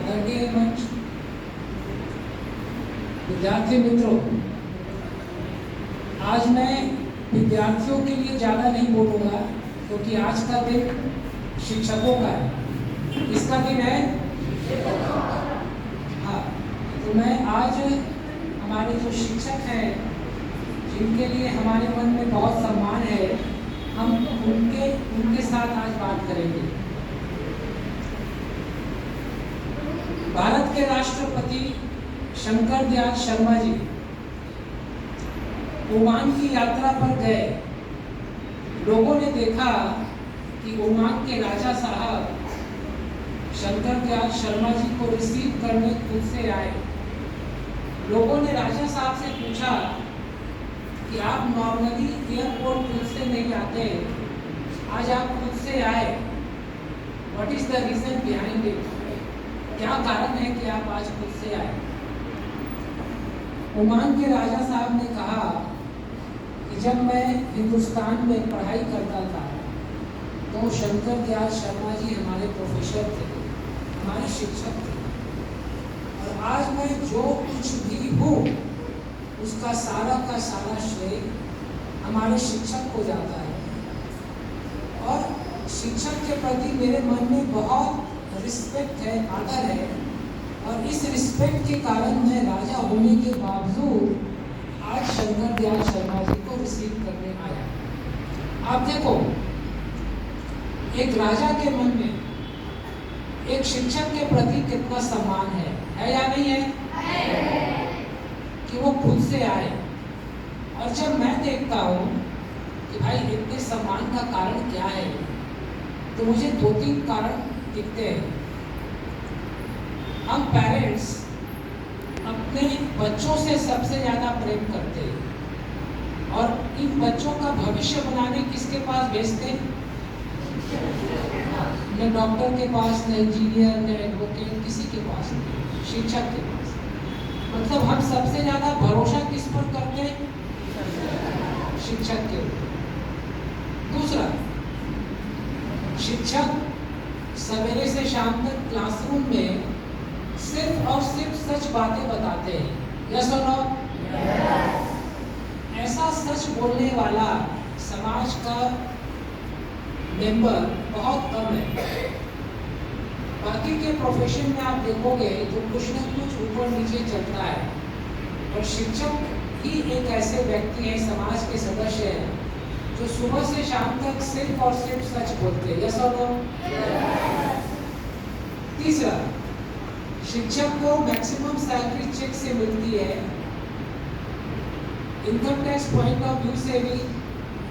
आदरणीय मंच, विद्यार्थी मित्रों, आज मैं विद्यार्थियों के लिए ज़्यादा नहीं बोलूँगा क्योंकि आज का दिन शिक्षकों का है। किसका दिन है? हाँ, तो मैं आज हमारे जो शिक्षक हैं जिनके लिए हमारे मन में बहुत सम्मान है, हम उनके साथ आज बात करेंगे। भारत के राष्ट्रपति शंकर दयाल शर्मा जी ओमान की यात्रा पर गए। लोगों ने देखा कि ओमान के राजा साहब शंकर दयाल शर्मा जी को रिसीव करने खुद से आए। लोगों ने राजा साहब से पूछा कि आप नॉर्मली एयरपोर्ट खुद से नहीं आते, आज आप खुद से आए, what is the reason behind it? क्या कारण है कि आप आज खुद से आए? ओमान के राजा साहब ने कहा कि जब मैं हिंदुस्तान में पढ़ाई करता था तो शंकर दयाल शर्मा जी हमारे प्रोफेसर थे, हमारे शिक्षक थे, और आज मैं जो कुछ भी हूँ उसका सारा का सारा श्रेय हमारे शिक्षक को जाता है। और शिक्षक के प्रति मेरे मन में बहुत रिस्पेक्ट है, आदर है, और इस रिस्पेक्ट के कारण मैं राजा होने के बावजूद आज शंकर दयाल शर्मा जी को रिसीव करने आया। आप देखो, एक राजा के मन में एक शिक्षक के प्रति कितना सम्मान है या नहीं है? कि वो खुद से आए। और जब मैं देखता हूँ कि भाई इतने सम्मान का कारण क्या है, तो मुझे दो तीन कारण दिखते हैं। हम पेरेंट्स अपने बच्चों से सबसे ज़्यादा प्रेम करते हैं और इन बच्चों का भविष्य बनाने किसके पास भेजते हैं? न डॉक्टर के पास, न इंजीनियर, न एडवोकेट, किसी के पास नहीं, शिक्षक के पास। मतलब हम सबसे ज़्यादा भरोसा किस पर करते हैं? शिक्षक के ऊपर। दूसरा, शिक्षक सवेरे से शाम तक क्लासरूम में सिर्फ और सिर्फ सच बातें बताते हैं। यस और नो? ऐसा सच बोलने वाला समाज का मेंबर बहुत कम है। बाकी के प्रोफेशन में आप देखोगे तो कुछ न कुछ ऊपर नीचे चलता है, और शिक्षक ही एक ऐसे व्यक्ति है, समाज के सदस्य हैं, जो सुबह से शाम तक सिर्फ और सिर्फ सच बोलते हैं। यस और नो? तीसरा, शिक्षक को मैक्सिमम सैलरी चेक से मिलती है। Income tax point of view से भी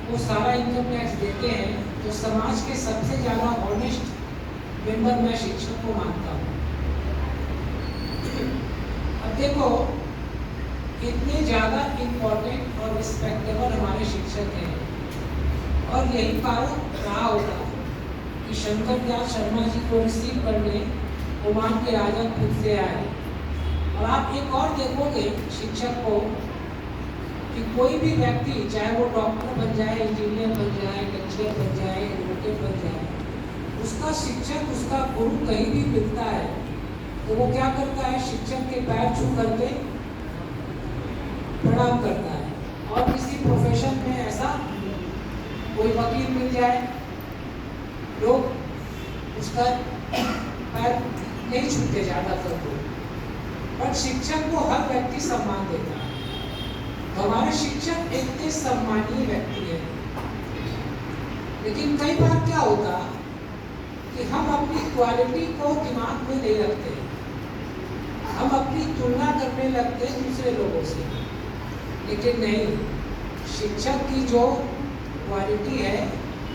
वो सारा इनकम टैक्स देते हैं, तो समाज के सबसे ज़्यादा ऑनेस्ट मेंबर मैं शिक्षक को मानता हूँ। अब देखो, इतने ज़्यादा इम्पोर्टेंट और रिस्पेक्टेबल हमारे शिक्षक हैं, और यही कारण रहा होगा कि शंकर दयाल शर्मा जी को रिसीव करने ओमान के राजा खुद से आए। और आप एक और देखोगे शिक्षक को कि कोई भी व्यक्ति, चाहे वो डॉक्टर बन जाए, इंजीनियर बन जाए, लेक्चरर बन जाए, एडवोकेट बन जाए, उसका शिक्षक, उसका गुरु कहीं भी मिलता है तो वो क्या करता है? शिक्षक के पैर छू करके प्रणाम करता है। और किसी प्रोफेशन में ऐसा कोई वकील मिल जाए, लोग उसका पैर नहीं छूते ज़्यादातर लोग, बट शिक्षक को हर व्यक्ति सम्मान देता है। तो हमारे शिक्षक इतने सम्मानीय व्यक्ति है। लेकिन कई बार क्या होता कि हम अपनी क्वालिटी को दिमाग में नहीं रखते, हम अपनी तुलना करने लगते हैं दूसरे लोगों से। लेकिन नहीं, शिक्षक की जो क्वालिटी है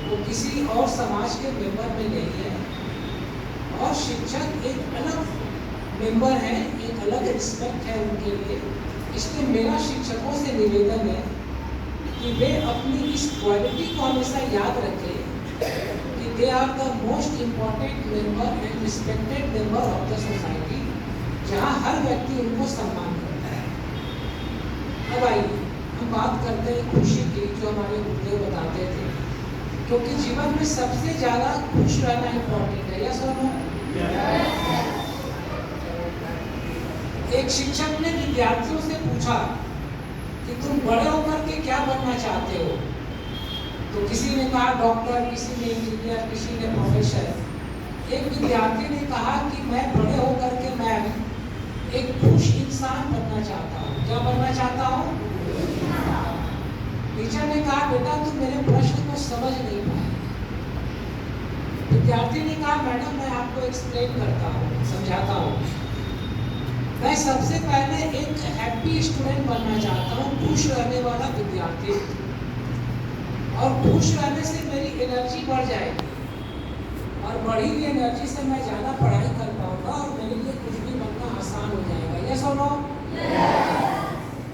वो किसी और समाज के मेंबर में नहीं है, और शिक्षक एक अलग मेंबर है, एक अलग रिस्पेक्ट है उनके लिए। इसलिए मेरा शिक्षकों से निवेदन है कि वे अपनी इस क्वालिटी को हमेशा याद रखें कि they are the most important member and respected member of the society, जहाँ हर व्यक्ति उनको सम्मान करता है। अब आइए हम बात करते हैं खुशी की, जो हमारे गुरुदेव बताते थे, क्योंकि जीवन में सबसे ज़्यादा खुश रहना इम्पोर्टेंट है। यस और नो? एक शिक्षक ने विद्यार्थियों से पूछा कि तुम बड़े होकर के क्या बनना चाहते हो? तो किसी ने कहा डॉक्टर, किसी ने इंजीनियर, किसी ने प्रोफेसर। एक विद्यार्थी ने कहा कि मैं बड़े होकर के मैं एक खुश इंसान बनना चाहता हूँ। क्या बनना चाहता हूँ? टीचर ने कहा बेटा तुम मेरे प्रश्न को समझ नहीं पाए। विद्यार्थी ने कहा मैडम मैं आपको एक्सप्लेन करता हूँ, समझाता हूँ। मैं सबसे पहले एक हैप्पी स्टूडेंट बनना चाहता हूँ, खुश रहने वाला विद्यार्थी। और खुश रहने से मेरी एनर्जी बढ़ जाएगी और बढ़ी हुई एनर्जी से मैं ज़्यादा पढ़ाई कर पाऊंगा और मेरे लिए कुछ भी बनना आसान हो जाएगा। यस और नो?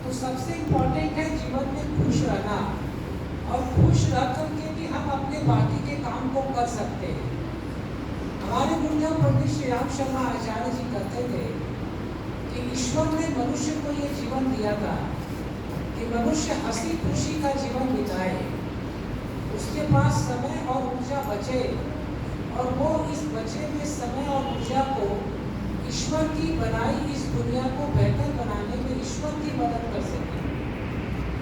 तो सबसे इम्पोर्टेंट है जीवन में खुश रहना, और खुश रह करके भी हम अपने बाकी के काम को कर सकते हैं। हमारे गुरुदेव पंडित श्री राम शर्मा आचार्य जी कहते थे कि ईश्वर ने मनुष्य को ये जीवन दिया था कि मनुष्य हंसी खुशी का जीवन बिताए, उसके पास समय और ऊर्जा बचे और वो इस बचे हुए समय और ऊर्जा को ईश्वर की बनाई इस दुनिया को बेहतर बनाने में ईश्वर की मदद कर सके।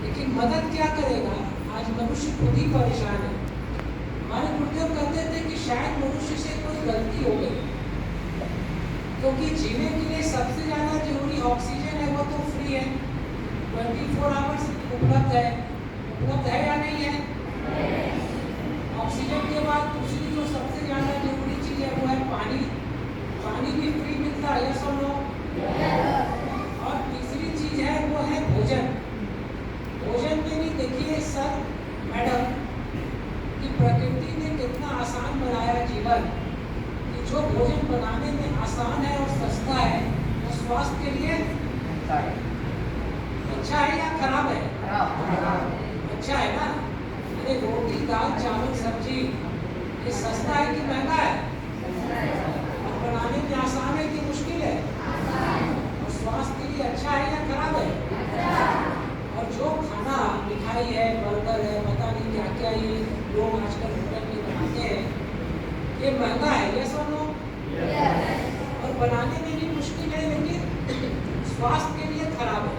लेकिन मदद क्या करेगा? आज मनुष्य खुद ही परेशान है। हमारे गुरुदेव कहते थे कि शायद मनुष्य से कोई गलती हो गई, क्योंकि जीने के लिए सबसे ज़्यादा जरूरी ऑक्सीजन है, वो तो फ्री है, 24 आवर्स उपलब्ध है या नहीं है? ऑक्सीजन के बाद दूसरी जो सबसे ज़्यादा जरूरी चीज़ है वो है पानी। पानी भी फ्री मिलता है, यस और नो? और तीसरी चीज़ है वो है भोजन। भोजन में भी देखिए सर मैडम कि प्रकृति ने कितना आसान बनाया जीवन, कि जो भोजन बनाने में आसान है और सस्ता है वो स्वास्थ्य के लिए अच्छा है या खराब है? अच्छा है ना। अरे रोटी दाल चावल सब्जी ये सस्ता है कि महंगा है? और बनाने में आसान है कि मुश्किल है? और स्वास्थ्य के लिए अच्छा है या खराब है? और जो खाना मिठाई है, बर्गर है, पता नहीं क्या क्या ये लोग आजकल होटल में बनाते हैं, ये महंगा है, यस और नो? और बनाने में भी मुश्किल है, लेकिन स्वास्थ्य के लिए खराब है।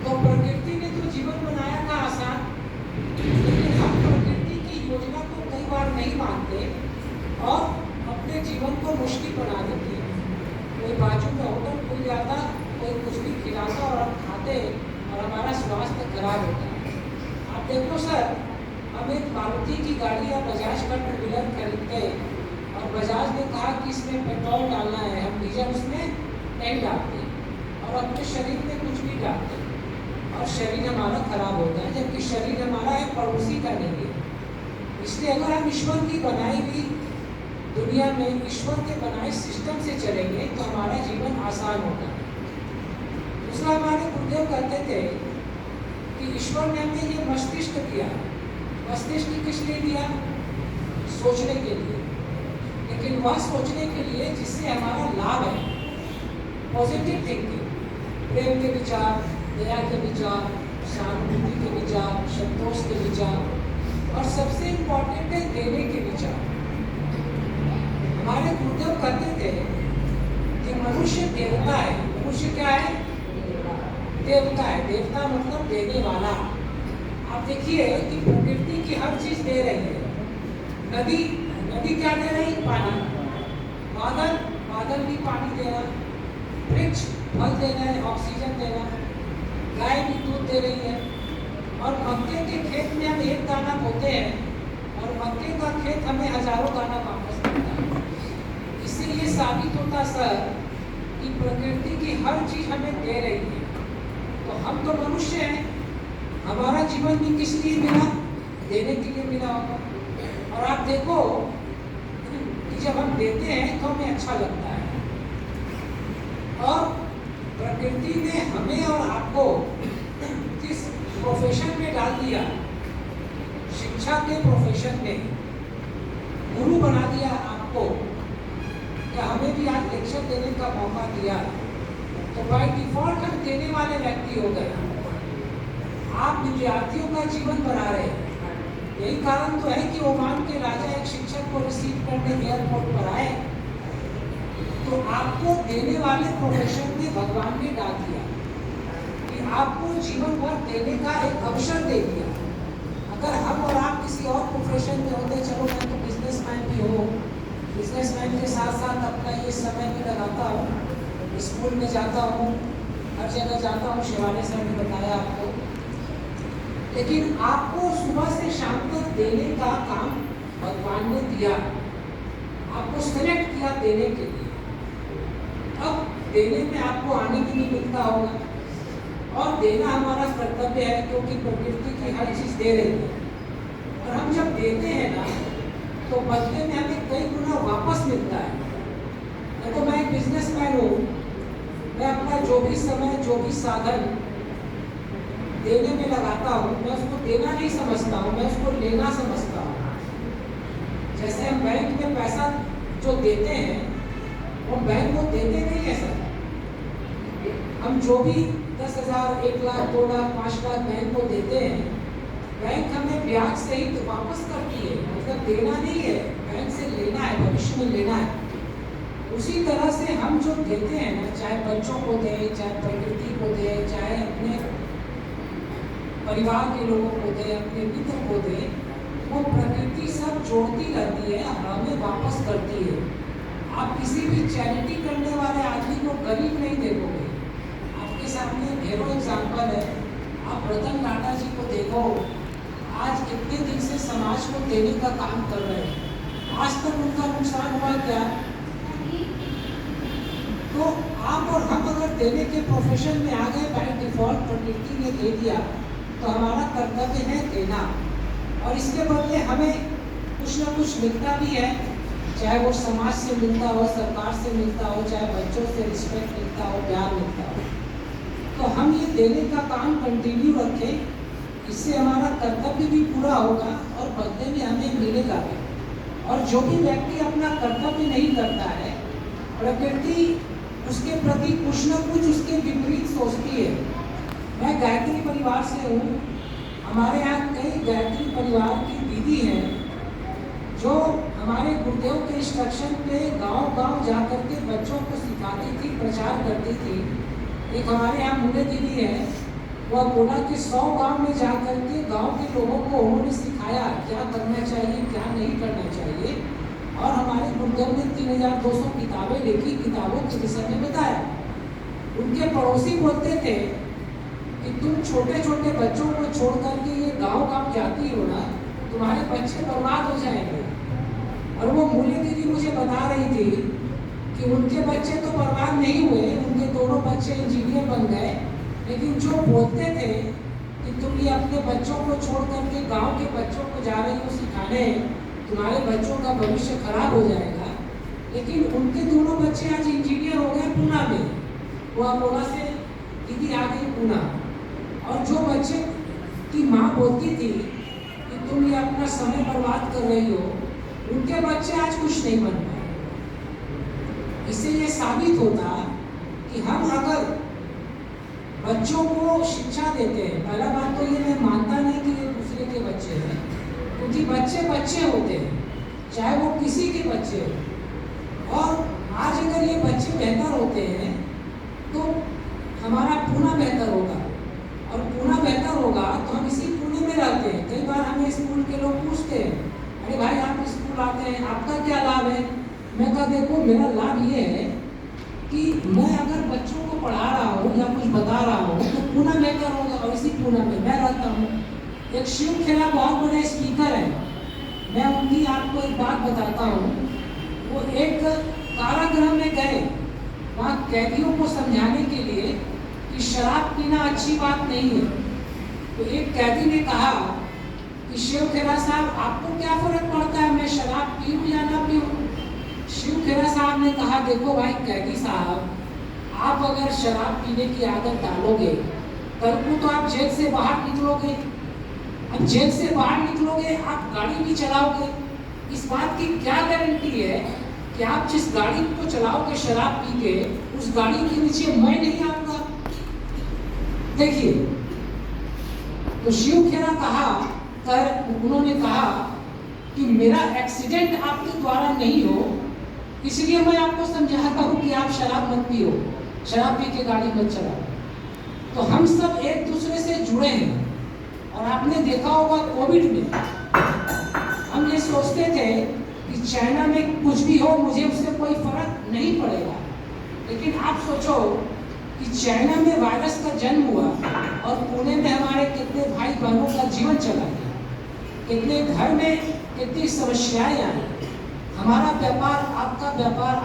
तो प्रकृति ने तो जीवन बनाया था आसान, लेकिन हम प्रकृति की योजना को कई बार नहीं मानते और अपने जीवन को मुश्किल बना देते हैं। कोई बाजू में होटल खुल जाता, कोई कुछ भी खिलाता और हम खाते और हमारा स्वास्थ्य खराब होता है। आप देखो सर, हम एक मारुति की गाड़ी या बजाज का टू व्हीलर खरीदते और बजाज ने कहा कि इसमें पेट्रोल डालना है, हम डीजल उसमें नहीं डालते और अपने शरीर में कुछ भी डालते और शरीर हमारा खराब होता है, जबकि शरीर हमारा एक पड़ोसी का नहीं है। इसलिए अगर हम ईश्वर की बनाई हुई दुनिया में ईश्वर के बनाए सिस्टम से चलेंगे तो हमारा जीवन आसान होगा। दूसरा, हमारे गुरुदेव कहते थे कि ईश्वर ने हमें ये मस्तिष्क दिया। मस्तिष्क किस लिए दिया? सोचने के लिए, लेकिन वह सोचने के लिए जिससे हमारा लाभ है। पॉजिटिव थिंकिंग, प्रेम के विचार, दया के विचार, सहानुभूति के विचार, संतोष के विचार, और सबसे इम्पोर्टेंट है देने के विचार। हमारे गुरुदेव कहते थे कि मनुष्य देवता है। मनुष्य क्या है? देवता है। देवता मतलब देने वाला। आप देखिए कि प्रकृति की हर चीज दे रही है। नदी क्या दे रही? पानी। बादल भी पानी दे रहा, वृक्ष फल दे रहे हैं, ऑक्सीजन दे रहा, गाय भी दूध दे रही है, और मक्के के खेत में हम एक दाना बोते हैं और मक्के का खेत हमें हजारों दाना वापस देता है। इससे ये साबित होता सर कि प्रकृति की हर चीज हमें दे रही है। तो हम तो मनुष्य हैं, हमारा जीवन भी किस लिए मिला? देने के लिए मिला होगा। और आप देखो कि जब हम देते हैं तो हमें अच्छा लगता है। और प्रकृति ने हमें और आपको किस प्रोफेशन में डाल दिया? शिक्षा के प्रोफेशन में गुरु बना दिया आपको। क्या हमें भी आज लेक्चर देने का मौका दिया तो बाय डिफॉल्ट हम देने वाले व्यक्ति हो गए। आप विद्यार्थियों का जीवन बना रहे हैं। यही कारण तो है कि ओमान के राजा एक शिक्षक को रिसीव करने एयरपोर्ट पर आए तो तो आपको देने वाले प्रोफेशन में भगवान ने डाल दिया कि आपको जीवन भर देने का एक अवसर दे दिया। अगर हम और आप किसी और प्रोफेशन में होते, चलो मैं तो बिजनेसमैन भी हूँ, बिजनेसमैन के साथ साथ अपना ये समय भी लगाता हूँ, स्कूल में जाता हूँ, हर जगह जाता हूँ, शिवानी सर ने बताया आपको, लेकिन आपको सुबह से शाम तक देने का काम भगवान ने दिया, आपको सेलेक्ट किया देने के लिए। अब देने में आपको आने भी नहीं मिलता होगा, और देना हमारा कर्तव्य है क्योंकि प्रकृति की हर चीज दे रही है। और हम जब देते हैं ना तो बदले में हमें कई गुना वापस मिलता है। देखो मैं एक बिजनेसमैन हूँ, मैं अपना जो भी समय, जो भी साधन देने में लगाता हूँ, मैं उसको देना नहीं समझता हूँ, मैं उसको लेना समझता हूँ। जैसे हम बैंक में पैसा जो देते हैं वो बैंक को देते नहीं है सर। हम जो भी 10,000, 1 लाख, 2 लाख, 5 लाख बैंक को देते हैं, बैंक हमें ब्याज सहित तो वापस करती है, मतलब देना नहीं है, बैंक से लेना है, भविष्य में लेना है। उसी तरह से हम जो देते हैं ना, चाहे बच्चों को दें, चाहे प्रकृति को दें, चाहे अपने परिवार के लोगों को दें, अपने मित्र को दें, वो प्रकृति सब जोड़ती रहती है, हमें वापस करती है। आप किसी भी चैरिटी करने वाले आदमी को गरीब नहीं देखोगे। आपके सामने ढेरों एग्जाम्पल है। आप रतन टाटा जी को देखो, आज कितने दिन से समाज को देने का काम कर रहे हैं, आज तक उनका नुकसान हुआ क्या? तो आप और हम अगर देने के प्रोफेशन में आ गए, बाय डिफॉल्ट प्रकृति ने दे दिया, तो हमारा कर्तव्य है देना, और इसके बदले हमें कुछ ना कुछ मिलता भी है, चाहे वो समाज से मिलता हो, सरकार से मिलता हो, चाहे बच्चों से रिस्पेक्ट मिलता हो, प्यार मिलता हो। तो हम ये देने का काम कंटिन्यू रखें, इससे हमारा कर्तव्य भी पूरा होगा और बदले में हमें मिलेगा भी। और जो भी व्यक्ति अपना कर्तव्य नहीं करता है, प्रकृति उसके प्रति कुछ न कुछ उसके विपरीत सोचती है। मैं गायत्री परिवार से हूँ, हमारे यहाँ कई गायत्री परिवार की दीदी हैं जो हमारे गुरुदेव के इंस्ट्रक्शन पे गांव-गांव जाकर के बच्चों को सिखाती थी, प्रचार करती थी। एक हमारे यहाँ मुन्ने दीदी है, वह बोला कि 100 गांव में जाकर के गांव के लोगों को उन्होंने सिखाया क्या करना चाहिए, क्या नहीं करना चाहिए, और हमारे गुरुदेव ने 3200 किताबें लिखी, किताबों के विषय में बताया। उनके पड़ोसी बोलते थे कि तुम छोटे छोटे बच्चों को छोड़ करके ये गांव-गांव जाती हो ना, तुम्हारे बच्चे बर्बाद हो जाएंगे। और वो मूल्य दीदी मुझे बता रही थी कि उनके बच्चे तो बर्बाद नहीं हुए, उनके दोनों बच्चे इंजीनियर बन गए, लेकिन जो बोलते थे कि तुम ये अपने बच्चों को छोड़ करके गांव के बच्चों को जा रही हो सिखाने, तुम्हारे बच्चों का भविष्य खराब हो जाएगा, लेकिन उनके दोनों बच्चे आज इंजीनियर हो गए पूना में। वो अकोला से दीदी आ गई पूना, और जो बच्चे की माँ बोलती थी कि तुम ये अपना समय बर्बाद कर रही हो, उनके बच्चे आज कुछ नहीं बन पाए। इससे ये साबित होता कि हम अगर बच्चों को शिक्षा देते हैं, पहला बात तो ये मैं मानता नहीं कि ये दूसरे के बच्चे हैं, क्योंकि बच्चे बच्चे होते हैं, चाहे वो किसी के बच्चे हो। और आज अगर ये बच्चे बेहतर होते हैं तो हमारा पुणे बेहतर होगा, और पुणे बेहतर होगा तो हम इसी पुणे में रहते हैं। कई बार हमें स्कूल के लोग पूछते हैं, अरे भाई आप स्कूल आते हैं, आपका क्या लाभ है? मैं कहा देखो मेरा लाभ ये है कि मैं अगर बच्चों को पढ़ा रहा हूँ या कुछ बता रहा हूँ तो पुणे बेहतर होगा, और इसी पुणे में मैं रहता हूँ। एक शिव खेला बहुत बड़े स्पीकर है, मैं उनकी आपको एक बात बताता हूँ। वो एक कारागृह में गए, वहाँ कैदियों को समझाने के लिए कि शराब पीना अच्छी बात नहीं है। तो एक कैदी ने कहा कि शिव खेरा साहब आपको क्या फर्क पड़ता है मैं शराब पीऊँ या ना पीऊँ? शिव खेरा साहब ने कहा देखो भाई कैदी साहब, आप अगर शराब पीने की आदत डालोगे कल को तो आप जेल से बाहर निकलोगे, अब जेल से बाहर निकलोगे आप गाड़ी भी चलाओगे, इस बात की क्या गारंटी है कि आप जिस गाड़ी को चलाओगे शराब पी के, उस गाड़ी के नीचे मैं नहीं आऊंगा? देखिए, तो शिव खेरा उन्होंने कहा कि मेरा एक्सीडेंट आपके द्वारा नहीं हो, इसलिए मैं आपको समझाता हूँ कि आप शराब मत पियो, शराब पी के गाड़ी मत चलाओ। तो हम सब एक दूसरे से जुड़े हैं। और आपने देखा होगा कोविड में हम ये सोचते थे कि चाइना में कुछ भी हो मुझे उससे कोई फर्क नहीं पड़ेगा, लेकिन आप सोचो कि चाइना में वायरस का जन्म हुआ और पुणे में हमारे कितने भाई बहनों का जीवन चला गया, कितने घर में कितनी समस्याएं आई, हमारा व्यापार,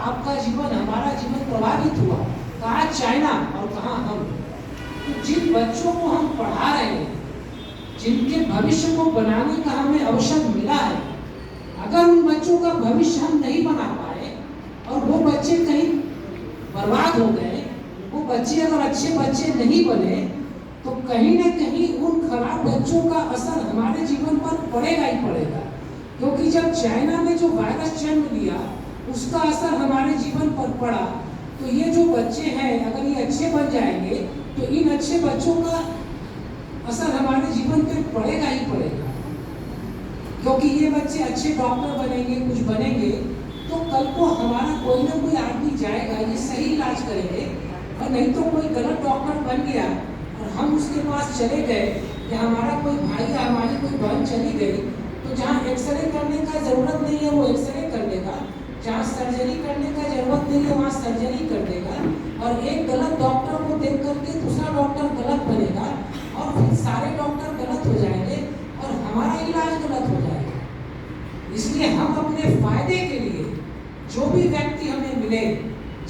आपका जीवन, हमारा जीवन प्रभावित हुआ। कहाँ चाइना और कहाँ हम। तो जिन बच्चों को हम पढ़ा रहे हैं, जिनके भविष्य को बनाने का हमें अवसर मिला है, अगर उन बच्चों का भविष्य हम नहीं बना पाए और वो बच्चे कहीं बर्बाद हो गए, वो बच्चे अगर अच्छे बच्चे नहीं बने, तो कहीं ना कहीं उन खराब बच्चों का असर हमारे जीवन पर पड़ेगा ही पड़ेगा। क्योंकि जब चाइना में जो वायरस जन्म लिया उसका असर हमारे जीवन पर पड़ा, तो ये जो बच्चे हैं अगर ये अच्छे बन जाएंगे तो इन अच्छे बच्चों का असर हमारे जीवन पे पड़ेगा ही पड़ेगा। क्योंकि ये बच्चे अच्छे डॉक्टर बनेंगे, कुछ बनेंगे, तो कल को हमारा कोई ना कोई आदमी जाएगा, ये सही इलाज करेंगे, और नहीं तो कोई गलत डॉक्टर बन गया और हम उसके पास चले गए या हमारा कोई भाई या हमारी कोई बहन चली गई, तो जहाँ एक्सरे करने का जरूरत नहीं है वो एक्सरे कर देगा, जहाँ सर्जरी करने का जरूरत नहीं है वहाँ सर्जरी कर देगा, और एक गलत डॉक्टर को देख करके दूसरा डॉक्टर गलत बनेगा और फिर सारे डॉक्टर गलत हो जाएंगे और हमारा इलाज गलत हो जाएगा। इसलिए हम अपने फायदे के लिए जो भी व्यक्ति हमें मिले,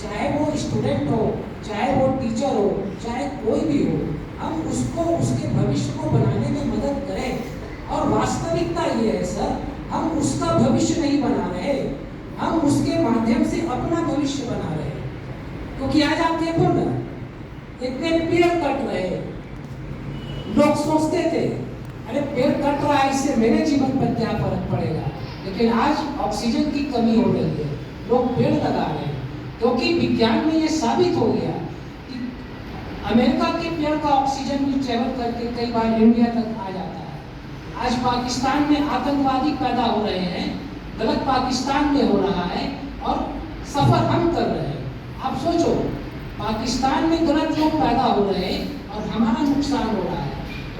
चाहे वो स्टूडेंट हो, चाहे वो टीचर हो, चाहे कोई भी हो, हम उसको उसके भविष्य को बनाने में मदद करें। और वास्तविकता ये है सर, हम उसका भविष्य नहीं बना रहे, हम उसके माध्यम से अपना भविष्य बना रहे हैं। क्योंकि आज आप देखो ना, इतने पेड़ कट रहे, लोग सोचते थे अरे पेड़ कट रहा है इससे मेरे जीवन पर क्या फर्क पड़ेगा, लेकिन आज ऑक्सीजन की कमी हो रही है, लोग पेड़ लगा रहे हैं। क्योंकि विज्ञान में ये साबित हो गया कि अमेरिका के पेड़ का ऑक्सीजन भी ट्रेवल करके कई बार इंडिया तक आ जाता है। आज पाकिस्तान में आतंकवादी पैदा हो रहे हैं, गलत पाकिस्तान में हो रहा है और सफर हम कर रहे हैं। आप सोचो, पाकिस्तान में गलत लोग पैदा हो रहे हैं और हमारा नुकसान हो रहा है।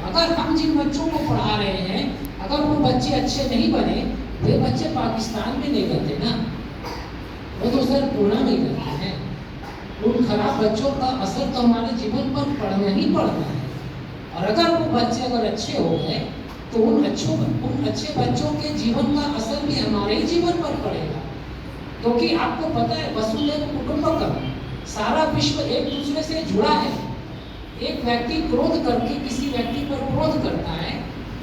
अगर हम जिन बच्चों को पढ़ा रहे हैं, अगर वो बच्चे अच्छे नहीं बने, वे बच्चे पाकिस्तान में नहीं रहते ना, वो तो सर पूना में रहते हैं। उन खराब बच्चों का असर तो हमारे जीवन पर पड़ना ही पड़ना है। और अगर वो बच्चे अगर अच्छे हो गए तो उन अच्छे बच्चों के जीवन का असर भी हमारे ही जीवन पर पड़ेगा। क्योंकि आपको पता है वसुधैव कुटुंबकम, सारा विश्व एक दूसरे से जुड़ा है। एक व्यक्ति क्रोध करके किसी व्यक्ति पर क्रोध करता है,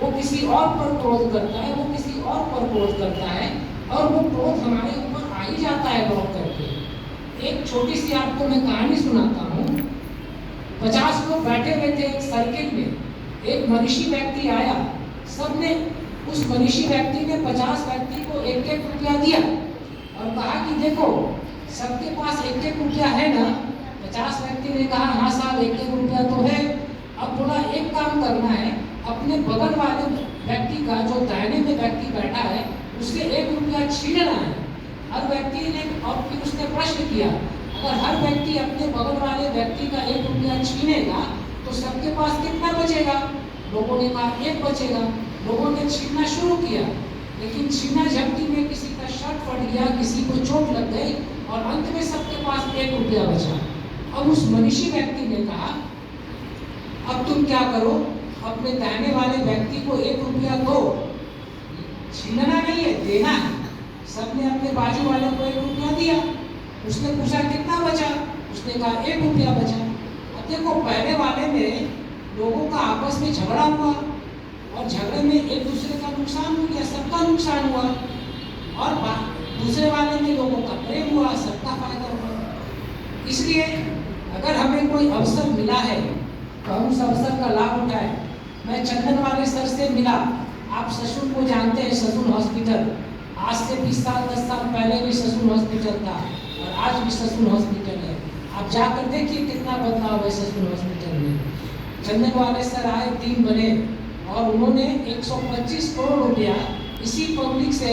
वो किसी और पर क्रोध करता है, वो किसी और पर क्रोध करता है, और वो क्रोध हमारे ऊपर आ ही जाता है लौट करके। एक छोटी सी आपको मैं कहानी सुनाता हूँ। 50 लोग बैठे हुए थे एक सर्किल में, एक मनीषी व्यक्ति आया, सबने उस मनीषी व्यक्ति ने 50 व्यक्ति को 1-1 रुपया दिया और कहा कि देखो सबके पास 1-1 रुपया है ना। 50 व्यक्ति ने कहा हाँ साहब 1-1 रुपया तो है। अब बोला एक काम करना है, अपने बगल वाले व्यक्ति का, जो दाहिने में व्यक्ति बैठा है, उससे 1 रुपया छीनना है। हर व्यक्ति ने, और फिर उसने प्रश्न किया अगर हर व्यक्ति अपने बगल वाले व्यक्ति का 1 रुपया छीनेगा तो सबके पास कितना बचेगा। लोगों ने कहा 1 बचेगा। लोगों ने छीनना शुरू किया, लेकिन छीना झपटी में किसी का शर्ट फट गया, किसी को चोट लग गई और अंत में सबके पास 1 रुपया बचा। अब उस मनीषी व्यक्ति ने कहा अब तुम क्या करो, अपने दाहिने वाले व्यक्ति को 1 रुपया दो, छीनना नहीं है, देना है। सबने अपने बाजू वाले को 1 रुपया दिया। उसने पूछा कितना बचा, उसने कहा 1 रुपया बचा। अब देखो पहले वाले में लोगों का आपस में झगड़ा हुआ और झगड़े में एक दूसरे का नुकसान हो गया, सबका नुकसान हुआ, और दूसरे वाले में लोगों का प्रेम हुआ, सबका फायदा हुआ। इसलिए अगर हमें कोई अवसर मिला है तो हम उस अवसर का लाभ उठाएं। मैं चंदन वाले सर से मिला, आप ससुर को जानते हैं, ससुर हॉस्पिटल। आज से 20 साल 10 साल पहले भी ससुर हॉस्पिटल था और आज भी ससुर हॉस्पिटल है। आप जाकर देखिए कितना बदलाव है ससुर हॉस्पिटल में। चंदन वाले सर आए, टीम बने और उन्होंने 125 करोड़ रुपया इसी पब्लिक से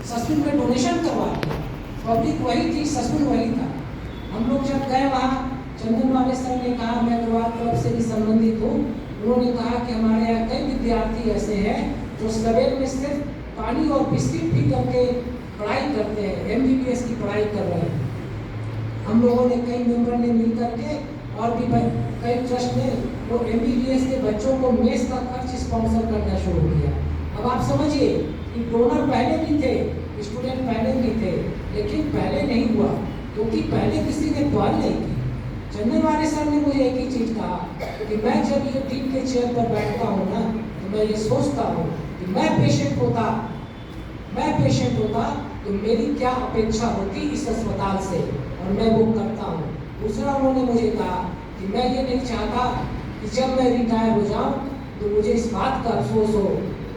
ससुर में डोनेशन करवा दिया। पब्लिक वही थी, ससुर वही था। हम लोग जब गए वहाँ, चंदन वाले सर ने कहा, मैं अग्रवाल क्लब से भी संबंधित हूँ, उन्होंने कहा कि हमारे यहाँ कई विद्यार्थी ऐसे हैं जो सवेर में सिर्फ पानी और बिस्किट पी करके पढ़ाई करते हैं, MBBS की पढ़ाई कर रहे हैं। हम लोगों ने, कई मेंबर ने मिल करके और भी कई ट्रस्ट ने वो MBBS के बच्चों को मेस का खर्च स्पॉन्सर करना शुरू किया। अब आप समझिए कि डोनर पहले भी थे, स्टूडेंट पहले भी थे, लेकिन पहले नहीं हुआ क्योंकि पहले किसी ने पहल नहीं की। चंदन वाले सर ने मुझे एक ही चीज़ कहा कि मैं जब ये टीम के चेयर पर बैठता हूँ ना, तो मैं ये सोचता हूँ कि मैं पेशेंट होता तो मेरी क्या अपेक्षा होती इस अस्पताल से, और मैं वो करता हूँ। दूसरा उन्होंने मुझे कहा कि मैं ये नहीं चाहता कि जब मैं रिटायर हो जाऊँ तो मुझे इस बात का अफसोस हो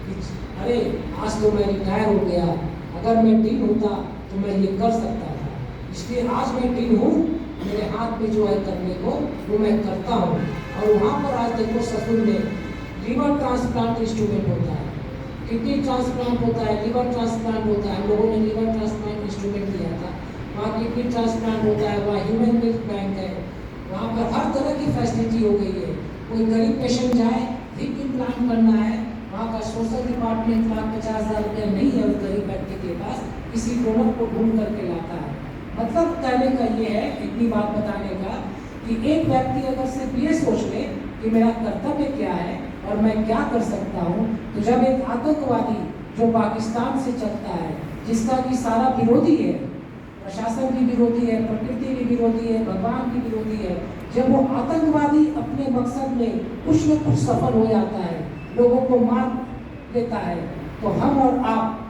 कि अरे आज तो मैं रिटायर हो गया, अगर मैं डीन होता तो मैं ये कर सकता था। इसलिए आज मैं डीन हूँ, मेरे हाथ में जो है करने को वो मैं करता हूँ। और वहाँ पर आज देखो ससुर में लीवर ट्रांसप्लांट इंस्ट्रूमेंट होता है, किडनी ट्रांसप्लांट होता है, लीवर ट्रांसप्लांट होता है। हम लोगों ने लीवर ट्रांसप्लांट इंस्ट्रूमेंट लिया था, वहाँ किडनी ट्रांसप्लांट होता है, वहाँ ह्यूमन मिल्क बैंक है, वहाँ पर हर तरह की फैसिलिटी हो गई है। कोई गरीब पेशेंट जाए, हिप इम्प्लांट करना है, वहाँ का सोशल डिपार्टमेंट 1,50,000 रुपया नहीं है उस गरीब व्यक्ति के पास, किसी डोनर को ढूंढ करके लाता है। मतलब कहने का ये है, इतनी बात बताने का कि एक व्यक्ति अगर सिर्फ ये सोच ले कि मेरा कर्तव्य क्या है और मैं क्या कर सकता हूँ, तो जब एक आतंकवादी जो पाकिस्तान से चलता है, जिसका कि सारा विरोधी है, प्रशासन भी विरोधी है, प्रकृति भी विरोधी है, भगवान भी विरोधी है, जब वो आतंकवादी अपने मकसद में कुछ न कुछ सफल हो जाता है, लोगों को मार देता है, तो हम और आप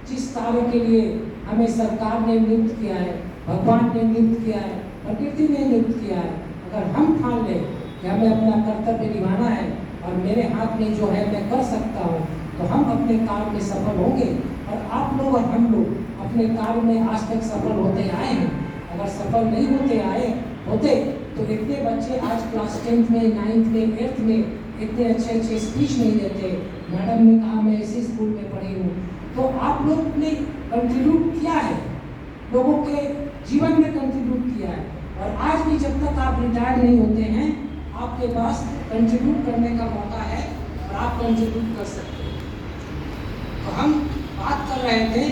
जिस कार्य के लिए हमें सरकार ने नियुक्त किया है, भगवान ने नियुक्त किया है, प्रकृति ने नियुक्त किया है, अगर हम ठान लें कि हमें अपना कर्तव्य निभाना है और मेरे हाथ में जो है मैं कर सकता हूँ, तो हम अपने कार्य में सफल होंगे। और आप लोग और हम लोग अपने कार्य में आज तक सफल होते आए हैं। अगर सफल नहीं होते तो इतने बच्चे आज क्लास 10th में, 9th में, 8th में इतने अच्छे स्पीच नहीं देते। मैडम ने कहा मैं इसी स्कूल में पढ़ी हूँ। तो आप लोग ने कंट्रीब्यूट किया है, लोगों के जीवन में कंट्रीब्यूट किया है, और आज भी जब तक आप रिटायर नहीं होते हैं, आपके पास कंट्रीब्यूट करने का मौका है और आप कंट्रीब्यूट कर सकते हैं। तो हम बात कर रहे थे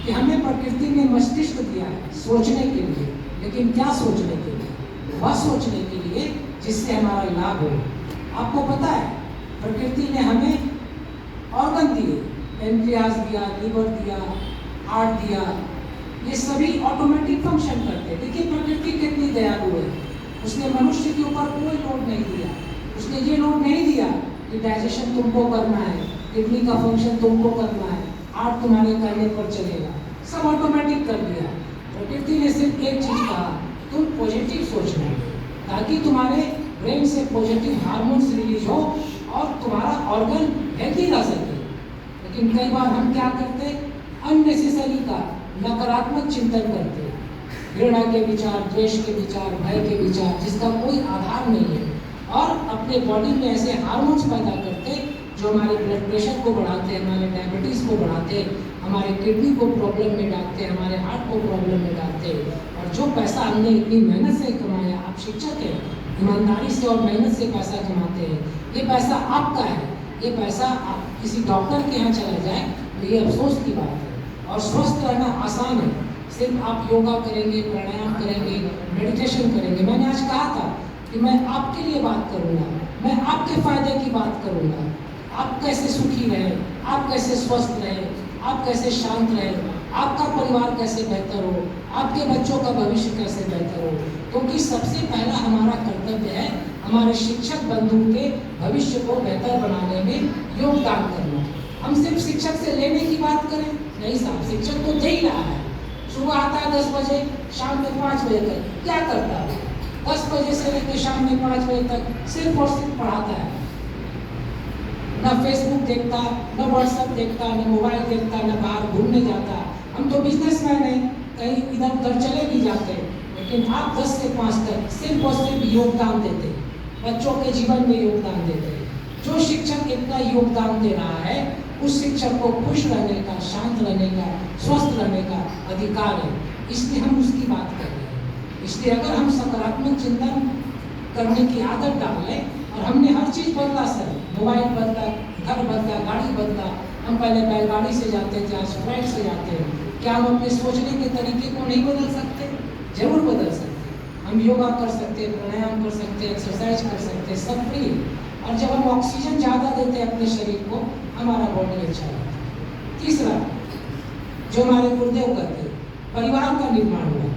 कि हमें प्रकृति ने मस्तिष्क दिया है सोचने के लिए, लेकिन क्या सोचने के लिए? वह सोचने के लिए जिससे हमारा लाभ हो। आपको पता है प्रकृति ने हमें ऑर्गन दिए, पेनक्रियास दिया, लीवर दिया, हार्ट दिया, ये सभी ऑटोमेटिक फंक्शन करते हैं। देखिए प्रकृति कितनी दयालु है, उसने मनुष्य के ऊपर कोई लोड नहीं दिया। उसने ये लोड नहीं दिया कि डाइजेशन तुमको करना है, किडनी का फंक्शन तुमको करना है, हार्ट तुम्हारे करने पर चलेगा, सब ऑटोमेटिक कर दिया। प्रकृति ने सिर्फ एक चीज कहा, तुम पॉजिटिव सोचना है, ताकि तुम्हारे ब्रेन से पॉजिटिव हार्मोन्स रिलीज हो और तुम्हारा ऑर्गन हेल्थी रह सके। लेकिन कई बार हम क्या करते, अननेसेसरी का नकारात्मक चिंतन करते, घृणा के विचार, द्वेष के विचार, भय के विचार, जिसका कोई आधार नहीं है, और अपने बॉडी में ऐसे हार्मोन्स पैदा करते जो हमारे ब्लड प्रेशर को बढ़ाते, हमारे डायबिटीज़ को बढ़ाते, हमारे किडनी को प्रॉब्लम में डालते, हमारे हार्ट को प्रॉब्लम में डालते। और जो पैसा हमने इतनी मेहनत से कमाया, आप शिक्षक हैं, ईमानदारी से और मेहनत से पैसा कमाते हैं, ये पैसा आपका है, ये पैसा आप किसी डॉक्टर के यहाँ चला जाए तो ये अफसोस की बात है। और स्वस्थ रहना आसान है, सिर्फ आप योगा करेंगे, प्राणायाम करेंगे, मेडिटेशन करेंगे। मैंने आज कहा था कि मैं आपके लिए बात करूँगा, मैं आपके फायदे की बात करूँगा। आप कैसे सुखी रहें, आप कैसे स्वस्थ रहें, आप कैसे शांत रहें, आपका परिवार कैसे बेहतर हो, आपके बच्चों का भविष्य कैसे बेहतर हो। क्योंकि सबसे पहला हमारा कर्तव्य है हमारे शिक्षक बंधु के भविष्य को बेहतर बनाने में योगदान करना। हम सिर्फ शिक्षक से लेने की बात करें, नहीं साहब, शिक्षक तो दे ही रहा है। सुबह आता है 10 बजे, शाम में 5 बजे तक क्या करता है? 10 बजे से लेकर शाम में 5 बजे तक सिर्फ और सिर्फ पढ़ाता है। ना फेसबुक देखता, ना व्हाट्सएप देखता, ना मोबाइल देखता, ना बाहर घूमने जाता। हम तो बिजनेसमैन हैं, कहीं इधर उधर चले भी जाते, लेकिन आप 10 से 5 तक सिर्फ और सिर्फ योगदान देते, बच्चों के जीवन में योगदान देते। जो शिक्षक इतना योगदान दे रहा है, उस शिक्षक को खुश रहने का, शांत रहने का, स्वस्थ रहने का अधिकार है। इसलिए हम उसकी बात कर रहे हैं। इसलिए अगर हम सकारात्मक चिंतन करने की आदत डाल लें और हमने हर चीज़ बदला सर, मोबाइल बदला, घर बदला, गाड़ी बदला, हम पहले बैलगाड़ी से जाते थे, आज फ्लाइट से जाते हैं। क्या हम अपने सोचने के तरीके को नहीं बदल सकते? जरूर बदल सकते हैं। हम योगा कर सकते हैं, प्राणायाम कर सकते हैं, एक्सरसाइज कर सकते हैं, सब फ्री। और जब हम ऑक्सीजन ज़्यादा देते हैं अपने शरीर को, हमारा बॉडी अच्छा रहता है। तीसरा, जो हमारे गुरुदेव कहते हैं, परिवार का निर्माण हुआ।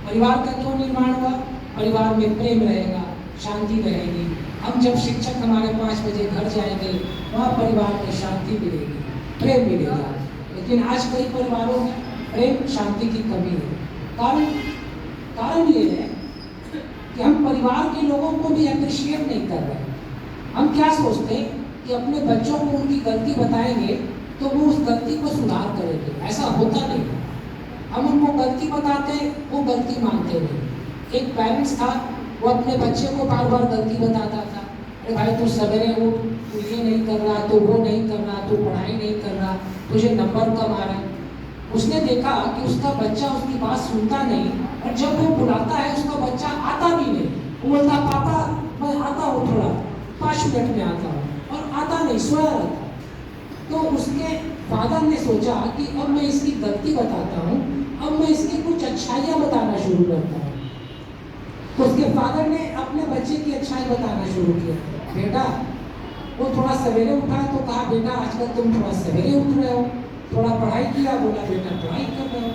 परिवार का क्यों निर्माण हुआ? परिवार में प्रेम रहेगा, शांति रहेगी। हम जब शिक्षक हमारे 5 बजे घर जाएंगे, वहाँ परिवार में शांति मिलेगी, प्रेम मिलेगा। लेकिन आज कई परिवारों में प्रेम शांति की कमी है। कारण ये है कि हम परिवार के लोगों को भी अप्रिशिएट नहीं कर रहे। हम क्या सोचते हैं कि अपने बच्चों को उनकी गलती बताएंगे तो वो उस गलती को सुधार करेंगे। ऐसा होता नहीं। हम उनको गलती बताते, वो गलती मानते नहीं। एक पेरेंट्स था, वो अपने बच्चे को बार बार गलती बताता था। अरे भाई तू सवेरे उठ, तू ये नहीं कर रहा, तू वो नहीं कर रहा, तू पढ़ाई नहीं कर रहा, तुझे नंबर कम आ रहा है। उसने देखा कि उसका बच्चा उसकी बात सुनता नहीं, और जब वो बुलाता है उसका बच्चा आता भी नहीं। वो बोलता पापा मैं आता हूँ, थोड़ा 5 मिनट में आता हूँ, और आता नहीं, सोया रहता। तो उसके फादर ने सोचा कि अब मैं इसकी गलती बताता हूँ, अब मैं इसकी कुछ अच्छाइयाँ बताना शुरू करता हूँ। तो उसके फादर ने अपने बच्चे की अच्छाई बताना शुरू किया। बेटा, वो थोड़ा सवेरे उठा तो कहा बेटा आजकल तुम थोड़ा सवेरे उठ रहे हो, थोड़ा पढ़ाई किया, बोला बेटा पढ़ाई कर रहे हो।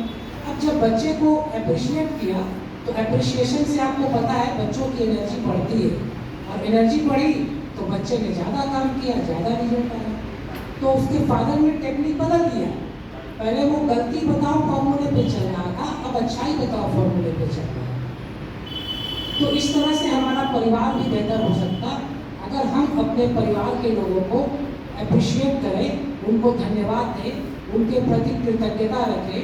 अब जब बच्चे को अप्रिशिएट किया तो अप्रिशिएशन से आपको पता है बच्चों की एनर्जी बढ़ती है, और एनर्जी बढ़ी तो बच्चे ने ज़्यादा काम किया, ज़्यादा रिजल्ट आया। तो उसके फादर ने टेक्निक बदल दिया। पहले वो गलती बताओ फॉर्मूले पे चल रहा था, अब अच्छाई बताओ फॉर्मूले पे चल रहा है। तो इस तरह से हमारा परिवार भी बेहतर हो सकता अगर हम अपने परिवार के लोगों को अप्रिशिएट करें, उनको धन्यवाद दें, उनके प्रति कृतज्ञता रखें,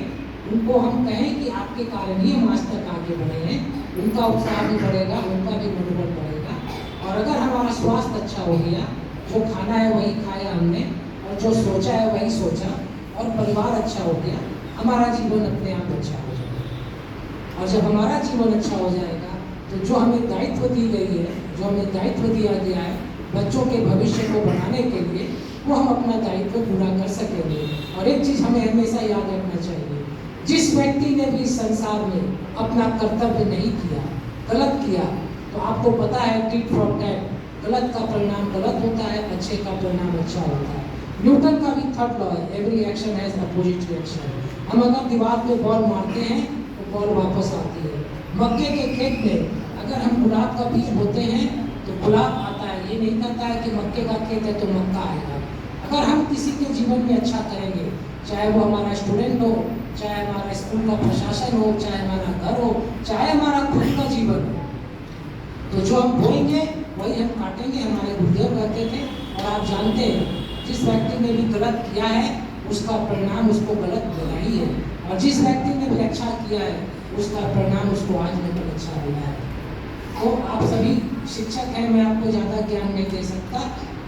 उनको हम कहें कि आपके कारण ही हम आज तक आगे बढ़े हैं। उनका उत्साह भी बढ़ेगा, उनका भी मनोबल बढ़ेगा। और अगर हमारा स्वास्थ्य अच्छा हो गया, जो खाना है वही खाया हमने, और जो सोचा है वही सोचा, और परिवार अच्छा हो गया, हमारा जीवन अपने आप अच्छा हो जाएगा। और जब हमारा जीवन अच्छा हो जाएगा तो जो हमें दायित्व दी गई है, जो हमें दायित्व दिया गया है बच्चों के भविष्य को बनाने के लिए, वो हम अपना दायित्व पूरा कर सकेंगे। और एक चीज़ हमें हमेशा याद रखना चाहिए, जिस व्यक्ति ने भी संसार में अपना कर्तव्य नहीं किया, गलत किया, तो आपको पता है टिट फॉर टैट, गलत का परिणाम गलत होता है, अच्छे का परिणाम अच्छा होता है। न्यूटन का भी थर्ड लॉ है, every action has opposite reaction. हम अगर दीवार पे बॉल मारते हैं तो बॉल वापस आती है। मक्के के खेत में अगर हम गुलाब का बीज बोते हैं तो गुलाब आता है, ये नहीं कहता है कि मक्के का खेत है तो मक्का आएगा। अगर हम किसी के जीवन में अच्छा करेंगे, चाहे वो हमारा स्टूडेंट हो, चाहे हमारा स्कूल का प्रशासन हो, चाहे हमारा घर हो, चाहे हमारा खुद का जीवन हो, तो जो हम बोएंगे वही हम काटेंगे, हमारे गुरुदेव कहते थे। और आप जानते हैं जिस व्यक्ति ने भी गलत किया है उसका परिणाम उसको गलत मिला ही है, और जिस व्यक्ति ने भी अच्छा किया है उसका परिणाम उसको आज में अच्छा मिला है। तो आप सभी शिक्षक हैं, मैं आपको ज़्यादा ज्ञान नहीं दे सकता,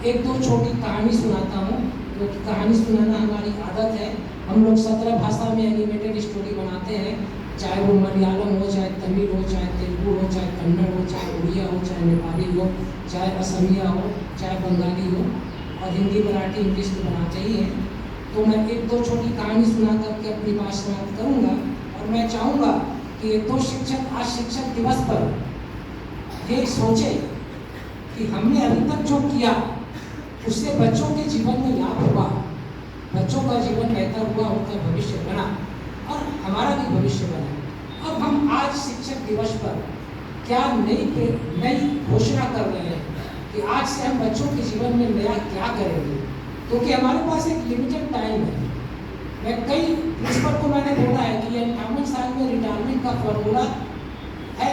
एक दो छोटी कहानी सुनाता हूँ, क्योंकि कहानी सुनाना हमारी आदत है। हम लोग 17 भाषा में एनिमेटेड स्टोरी बनाते हैं, चाहे वो मलयालम हो, चाहे तमिल हो, चाहे तेलुगु हो, चाहे कन्नड़ हो, चाहे उड़िया हो, चाहे नेपाली हो, चाहे असमिया हो, चाहे बंगाली हो, और हिंदी मराठी इंग्लिश तो बनाते ही हैं। तो मैं एक दो छोटी कहानी सुना करके अपनी बात समाप्त करूँगा। और मैं चाहूँगा कि एक दो शिक्षक आज शिक्षक दिवस पर ये सोचे कि हमने अभी तक जो किया उससे बच्चों के जीवन में लाभ हुआ, बच्चों का जीवन बेहतर हुआ, उनका भविष्य बना और हमारा भी भविष्य बना। अब हम आज शिक्षक दिवस पर क्या नई घोषणा कर रहे हैं कि आज से हम बच्चों के जीवन में नया क्या करेंगे, क्योंकि हमारे पास एक लिमिटेड टाइम है। मैं कई प्रिंसिपल को मैंने बोला है कि 58 साल में रिटायरमेंट का फॉर्मूला है,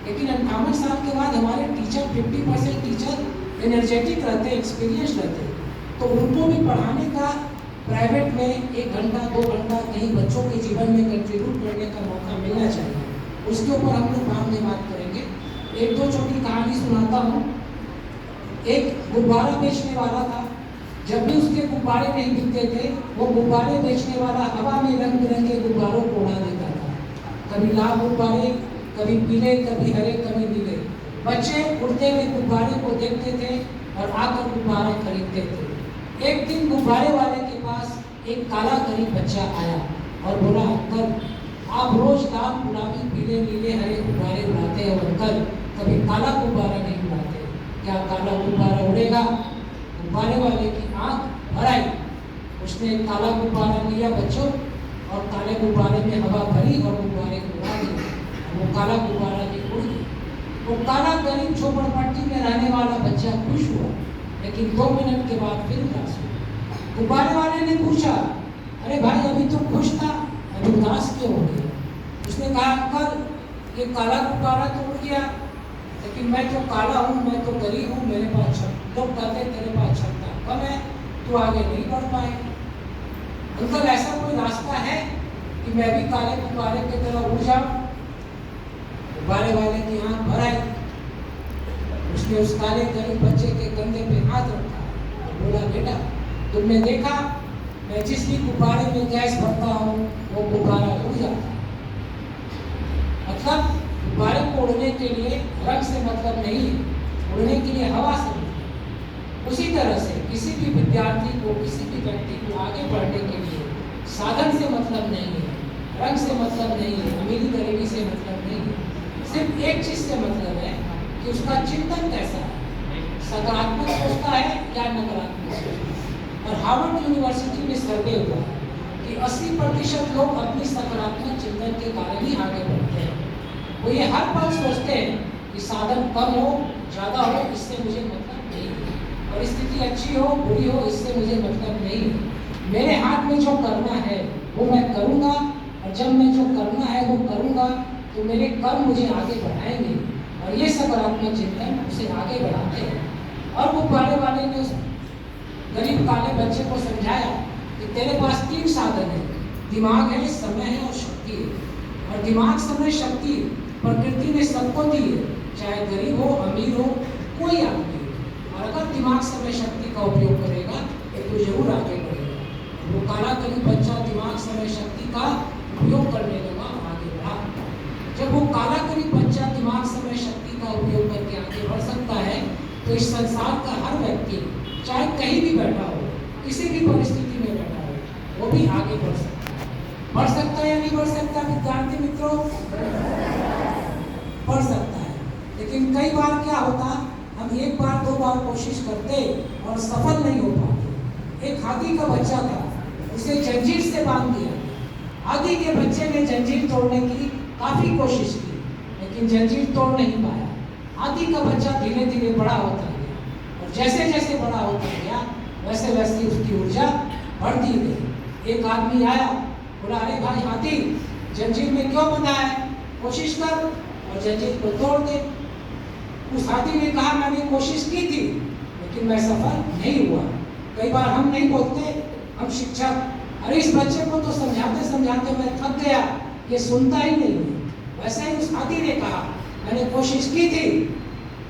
लेकिन 58 साल के बाद हमारे टीचर 50% टीचर एनर्जेटिक रहते हैं, एक्सपीरियंस रहते हैं, तो उनको भी पढ़ाने का प्राइवेट में 1 घंटा 2 घंटा कहीं बच्चों के जीवन में कंट्रीब्यूट करने का मौका मिलना चाहिए। उसके ऊपर हम लोग बाद में बात करेंगे। एक दो छोटी कहानी सुनाता हूँ। एक गुब्बारा बेचने वाला था, जब भी उसके गुब्बारे नहीं बिकते थे, वो गुब्बारे बेचने वाला हवा में रंग बिरंगे गुब्बारों को उड़ा देता था। कभी लाल गुब्बारे, कभी पीले, कभी हरे, कभी नीले। बच्चे उड़ते हुए गुब्बारे को देखते थे और आकर गुब्बारे खरीदते थे। एक दिन गुब्बारे वाले के पास एक काला गरीब बच्चा आया और बोला, अंकल आप रोज लाल, गुलाबी, पीले, नीले, हरे गुब्बारे उड़ाते हो अंकल, कभी काला गुब्बारा नहीं उड़ाते, क्या काला गुब्बारा उड़ेगा? गुब्बारे वाले की आंख भर आई। उसने काला गुब्बारा लिया बच्चों और काले गुब्बारे में हवा भरी और गुब्बारे को उड़ा दिया। वो काला गुब्बारा भी उड़ गया। वो काला गरीब झोपड़पट्टी में रहने वाला बच्चा खुश हुआ, लेकिन 2 मिनट के बाद फिर उदास हुआ। गुब्बारे वाले ने पूछा, अरे भाई अभी तो खुश था, अभी उदास क्यों हो गया? उसने कहा, अंकल ये काला गुब्बारा तो उड़ गया, लेकिन मैं तो काला हूँ, मैं तो गरीब हूँ, मेरे पास लोग कहते तेरे पास क्षमता कम है, तू आगे नहीं बढ़ पाए। अंकल ऐसा कोई रास्ता है कि मैं भी काले गुब्बारे की तरह उड़ जाऊं? गुब्बारे वाले की आंख भर आई। उसने उस काले गरीब बच्चे के कंधे पे हाथ रखा और बोला, बेटा तुमने देखा मैं जिस भी गुब्बारे में गैस भरता हूँ वो गुब्बारा उड़ जाता है। मतलब गुब्बारे को उड़ने के लिए रंग से मतलब नहीं है, उड़ने के लिए हवा से मतलब है। उसी तरह से किसी भी विद्यार्थी को, किसी भी व्यक्ति को आगे बढ़ने के लिए साधन से मतलब नहीं है, रंग से मतलब नहीं है, अमीरी गरीबी से मतलब नहीं है। सिर्फ एक चीज से मतलब है कि उसका चिंतन कैसा है, सकारात्मक सोचता है या नकारात्मक सोचता है। और हार्वर्ड यूनिवर्सिटी में सर्वे हुआ कि 80% लोग अपनी सकारात्मक चिंतन के कारण ही आगे बढ़ते हैं। वो ये हर पल सोचते हैं कि साधन कम हो, ज़्यादा हो, इससे मुझे मतलब नहीं है, परिस्थिति अच्छी हो, बुरी हो, इससे मुझे मतलब नहीं है। मेरे हाथ में जो करना है वो मैं करूँगा, और जब मैं जो करना है वो करूँगा तो मेरे कर्म मुझे आगे बढ़ाएंगे। और ये सकारात्मक चिंतन उसे आगे बढ़ाते हैं। और वो गुब्बारे वाले ने उस गरीब काले बच्चे को समझाया कि तेरे पास 3 साधन है, दिमाग है, समय है और शक्ति है। और दिमाग, समय, शक्ति प्रकृति ने सबको दी है, चाहे गरीब हो, अमीर हो, कोई आदमी हो। और अगर दिमाग, समय, शक्ति का उपयोग करेगा तो तू जरूर आगे बढ़ेगा। वो काला गरीब बच्चा दिमाग, समय, शक्ति का उपयोग करने लगा, आगे बढ़ा। जब वो काला गरीब बच्चा दिमाग, समय, शक्ति का उपयोग करके आगे बढ़ सकता है तो इस संसार का हर व्यक्ति, चाहे कहीं भी बैठा हो, किसी भी परिस्थिति में बैठा हो, वो भी आगे बढ़ सकता है। बढ़ सकता है या नहीं बढ़ सकता विद्यार्थी मित्रों? बढ़ सकता है। लेकिन कई बार क्या होता, हम 1 बार 2 बार कोशिश करते और सफल नहीं हो पाते। एक हाथी का बच्चा था, उसे जंजीर से बांध दिया। हाथी के बच्चे ने जंजीर तोड़ने की काफी कोशिश की, लेकिन जंजीर तोड़ नहीं पाया। हाथी का बच्चा धीरे धीरे बड़ा होता गया, और जैसे जैसे बड़ा होता गया वैसे वैसे उसकी ऊर्जा बढ़ती गई। एक आदमी आया, बोला, अरे भाई हाथी, जंजीर में क्यों बंधा है? कोशिश कर और जंजीर को तोड़ दे। उस हाथी ने कहा, मैंने कोशिश की थी लेकिन मैं सफल नहीं हुआ। कई बार हम नहीं बोलते, हम शिक्षक, अरे इस बच्चे को तो समझाते समझाते मैं थक गया, ये सुनता ही नहीं है। वैसे ही उस हाथी ने कहा, मैंने कोशिश की थी,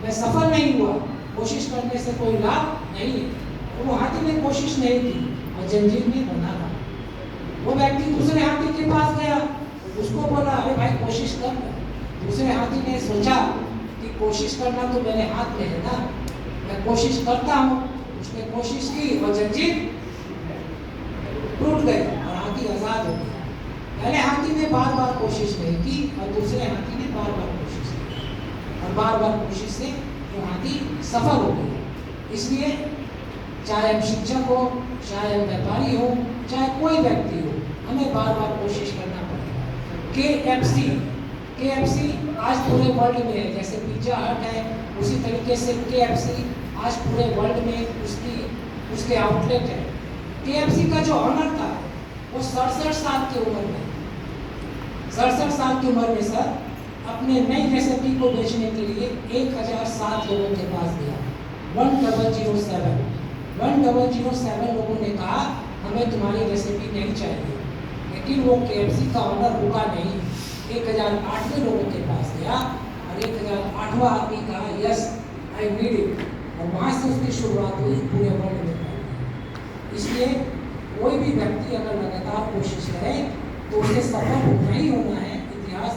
मैं सफल नहीं हुआ, कोशिश करने से कोई लाभ नहीं है। तो वो हाथी ने कोशिश नहीं की और जंजीर में बंधा था। वो व्यक्ति दूसरे हाथी के पास गया, उसको बोला, अरे भाई कोशिश कर। दूसरे हाथी ने सोचा कि कोशिश करना तो मेरे हाथ में है ना, मैं कोशिश करता हूँ। उसने कोशिश की और जंजीर टूट गई और हाथी आजाद हो गया। पहले हाथी ने बार बार कोशिश नहीं की और दूसरे हाथी ने बार बार कोशिश की, और बार बार कोशिश से वो हाथी सफल हो गया। इसलिए चाहे हम शिक्षक हो, चाहे हम व्यापारी हो, चाहे कोई व्यक्ति हो, हमें बार बार कोशिश करना पड़ेगा। KFC आज पूरे वर्ल्ड में है, जैसे पिज्जा हट है, उसी तरीके से KFC आज पूरे वर्ल्ड में उसके आउटलेट है। KFC का जो ऑनर था वो 67 साल की उम्र में 67 साल की उम्र में सर अपने नई रेसिपी को बेचने के लिए 1007 लोगों के पास गया। 1007 लोगों ने कहा, हमें तुम्हारी रेसिपी नहीं चाहिए। लेकिन वो KFC का ऑनर रुका नहीं, 1008वें लोगों के पास गया और 1008वां आदमी कहा, यस आई नीड इट, और वहाँ से उसकी शुरुआत हुई पूरे वर्ल्ड में। इसलिए कोई भी व्यक्ति अगर लगातार कोशिश करे तो उसे सफल होना ही होना है। इतिहास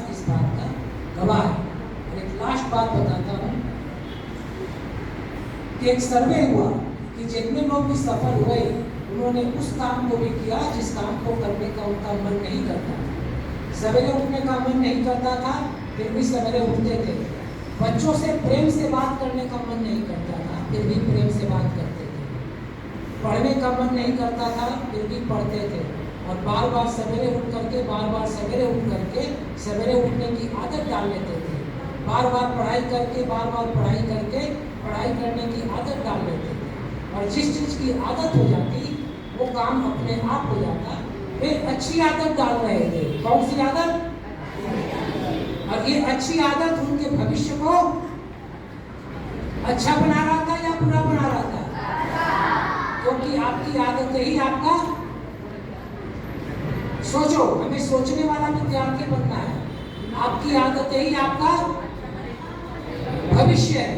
कि एक सर्वे हुआ कि जितने लोग भी सफल हुए उन्होंने उस काम को भी किया जिस काम को करने का उनका मन नहीं करता था। सवेरे उठने का मन नहीं करता था, फिर भी सवेरे उठते थे। बच्चों से प्रेम से बात करने का मन नहीं करता था, फिर भी प्रेम से बात करते थे। पढ़ने का मन नहीं करता था, फिर भी पढ़ते थे। और बार बार सवेरे उठ करके सवेरे उठने की आदत डाल लेते थे। बार बार पढ़ाई करके पढ़ाई करने की आदत डाल लेते थे। और जिस चीज़ की आदत हो जाती वो काम अपने आप हो जाता। वे अच्छी आदत डाल रहे थे। कौन सी आदत? और ये अच्छी आदत उनके भविष्य को अच्छा बना रहा था या बुरा बना रहा था? क्योंकि आपकी आदत ही आपका, सोचो, हमें सोचने वाला विद्यार्थी बनना है। आपकी आदत ही आपका भविष्य है।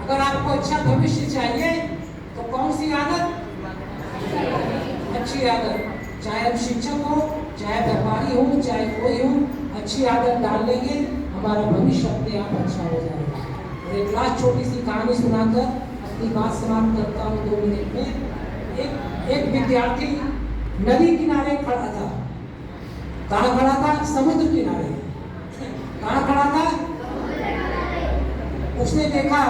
अगर आपको अच्छा भविष्य चाहिए तो कौन सी आदत? अच्छी आदत। चाहे हम शिक्षक हो, चाहे व्यापारी हो, चाहे कोई हो, अच्छी आदत डाल लेंगे, हमारा भविष्य अपने आप अच्छा हो जाएगा। और एक लास्ट छोटी सी कहानी सुनाकर अपनी बात समाप्त करता हूँ 2 मिनट में। एक विद्यार्थी नदी किनारे खड़ा था। कहाँ खड़ा था? समुद्र किनारे। कहाँ खड़ा था? उसने देखा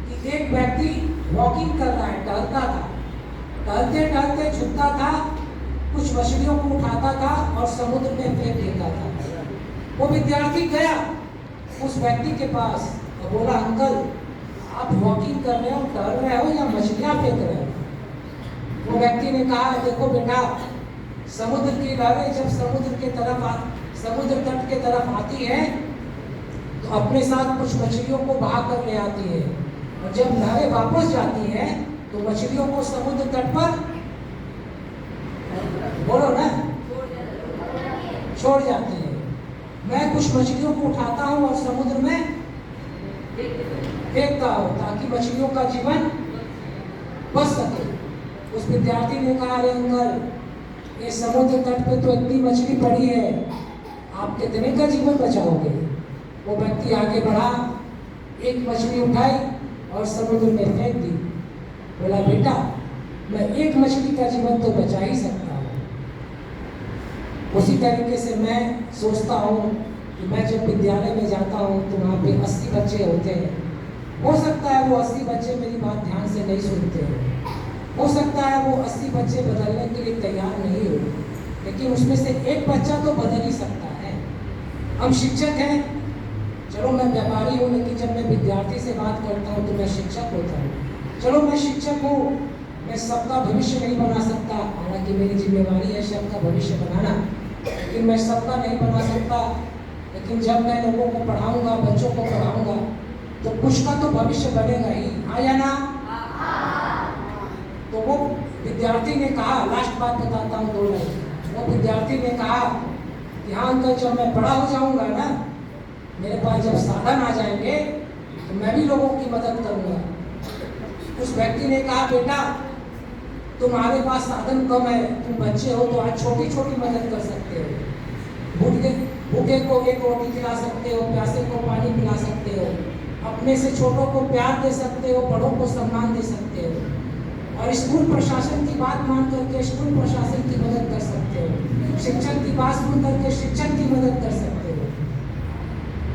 कि एक व्यक्ति वॉकिंग कर रहा है, टहलता था। टहलते टहलते झुकता था, कुछ मछलियों को उठाता था और समुद्र में फेंक देता था। वो विद्यार्थी गया उस व्यक्ति के पास और बोला, अंकल आप वॉकिंग कर रहे हो, टहल रहे हो या मछलियाँ फेंक रहे हो? वो व्यक्ति ने कहा, देखो बेटा, समुद्र की लहरें जब समुद्र तट के तरफ आती है तो अपने साथ कुछ मछलियों को बहा कर ले आती है, और जब लहरें वापस जाती हैं तो मछलियों को समुद्र तट पर, बोलो ना, छोड़ जाती है। मैं कुछ मछलियों को उठाता हूँ और समुद्र में फेंकता हूँ ताकि मछलियों का जीवन बच सके। उस विद्यार्थी ने कहा, अरे अंकल, ये समुद्र तट पे तो इतनी मछली पड़ी है, आप कितने का जीवन बचाओगे? वो व्यक्ति आगे बढ़ा, एक मछली उठाई और समुद्र में फेंक दी। बोला, बेटा, मैं एक मछली का जीवन तो बचा ही सकता हूँ। उसी तरीके से मैं सोचता हूँ कि मैं जब विद्यालय में जाता हूँ तो वहाँ पे 80 बच्चे होते हैं। हो सकता है वो 80 बच्चे मेरी बात ध्यान से नहीं सुनते हैं, हो सकता है वो 80 बच्चे बदलने के लिए तैयार नहीं हो, लेकिन उसमें से एक बच्चा तो बदल ही सकता है। हम शिक्षक हैं, चलो मैं व्यापारी हूँ, लेकिन जब मैं विद्यार्थी से बात करता हूँ तो मैं शिक्षक होता हूँ। चलो मैं शिक्षक हूँ, मैं सबका भविष्य नहीं बना सकता, हालांकि मेरी जिम्मेवारी है सबका भविष्य बनाना, लेकिन मैं सबका नहीं बना सकता। लेकिन जब मैं लोगों को पढ़ाऊंगा, बच्चों को पढ़ाऊंगा, तो कुछ का तो भविष्य बनेगा ही, हाँ या ना? तो वो विद्यार्थी ने कहा, लास्ट बात बताता हूँ 2 लाइन। वो विद्यार्थी ने कहा कि हाँ अंकल, जब मैं बड़ा हो जाऊंगा ना, मेरे पास जब साधन आ जाएंगे तो मैं भी लोगों की मदद करूंगा। उस व्यक्ति ने कहा, बेटा, तुम्हारे पास साधन कम है, तुम बच्चे हो तो आज छोटी छोटी मदद कर सकते हो। भूखे को एक रोटी खिला सकते हो, प्यासे को पानी पिला सकते हो, अपने से छोटों को प्यार दे सकते हो, बड़ों को सम्मान दे सकते हो, और स्कूल प्रशासन की बात मान करके स्कूल प्रशासन की मदद कर सकते हो, शिक्षक की बात सुन करके शिक्षक की मदद कर सकते हो।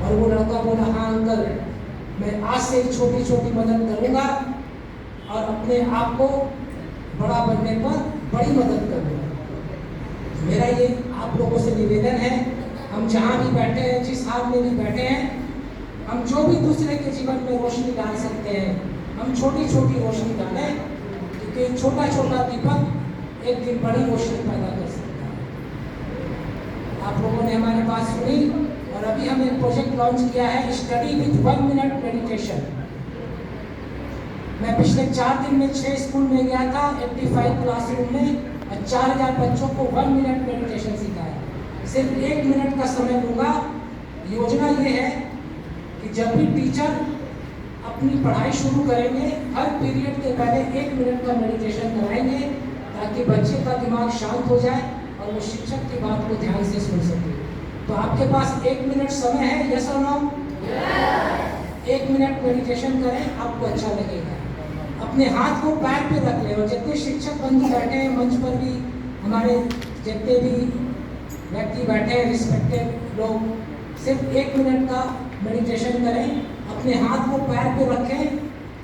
और वो लड़का बोला, हाँ अंकल, मैं आज से ही छोटी छोटी मदद करूंगा और अपने आप को बड़ा बनने पर बड़ी मदद करूंगा। मेरा ये आप लोगों से निवेदन है, हम जहाँ भी बैठे हैं, जिस हाल में भी बैठे हैं, हम जो भी दूसरे के जीवन में रोशनी डाल सकते हैं, हम छोटी छोटी रोशनी डालें, क्योंकि छोटा छोटा दीपक एक दिन बड़ी रोशनी पैदा कर सकता है। आप लोगों ने हमारी बात सुनी, और अभी हम एक प्रोजेक्ट लॉन्च किया है, स्टडी विथ 1 मिनट मेडिटेशन। मैं पिछले 4 दिन में 6 स्कूल में गया था, 85 क्लासरूम में, और 4000 बच्चों को 1 मिनट मेडिटेशन सिखाया। सिर्फ 1 मिनट का समय लूँगा। योजना ये है कि जब भी टीचर अपनी पढ़ाई शुरू करेंगे, हर पीरियड के पहले 1 मिनट का मेडिटेशन कराएंगे, ताकि बच्चे का दिमाग शांत हो जाए और वो शिक्षक की बात को ध्यान से सुन सके। तो आपके पास 1 मिनट समय है, यस और नो? 1 मिनट मेडिटेशन करें, आपको अच्छा लगेगा। अपने हाथ को पैर पे रख लें। और जितने शिक्षक बंधु बैठे हैं मंच पर भी, हमारे जितने भी व्यक्ति बैठे हैं रिस्पेक्टेड लोग, सिर्फ 1 मिनट का मेडिटेशन करें। अपने हाथ को पैर पे रखें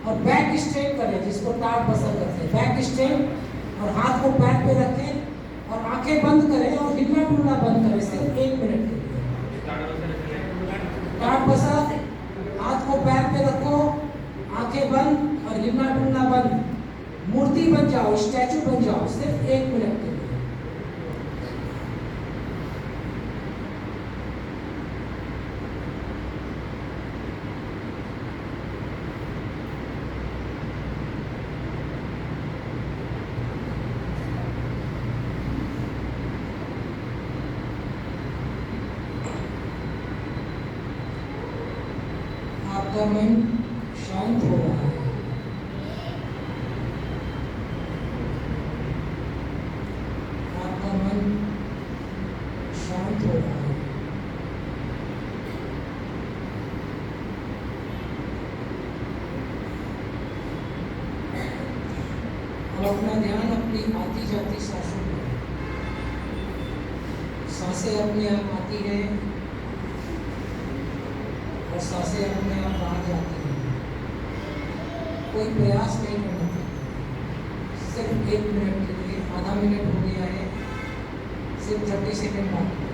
और बैक स्ट्रेट करें, जिसको टाट बसर करते हैं, बैक स्ट्रेट, और हाथ को पैर पे रखें और आंखें बंद करें और हिलना डुलना बंद करें सिर्फ 1 मिनट के लिए। टाट बसर, हाथ को पैर पे रखो, आंखें बंद और हिलना डुलना बंद। मूर्ति बन जाओ, स्टैचू बन जाओ सिर्फ 1 मिनट के लिए। आपका मन शांत हो रहा है। आपका मन शांत हो रहा है। अब अपना ध्यान अपनी आती जाती सांसों पर। सांसें अपने आप आती हैं और सांसें अपने आप बाहर जाती हैं। कोई प्रयास नहीं करना पड़ता। सिर्फ 1 मिनट के लिए, आधा मिनट हो गया है, सिर्फ 30 सेकेंड बाकी।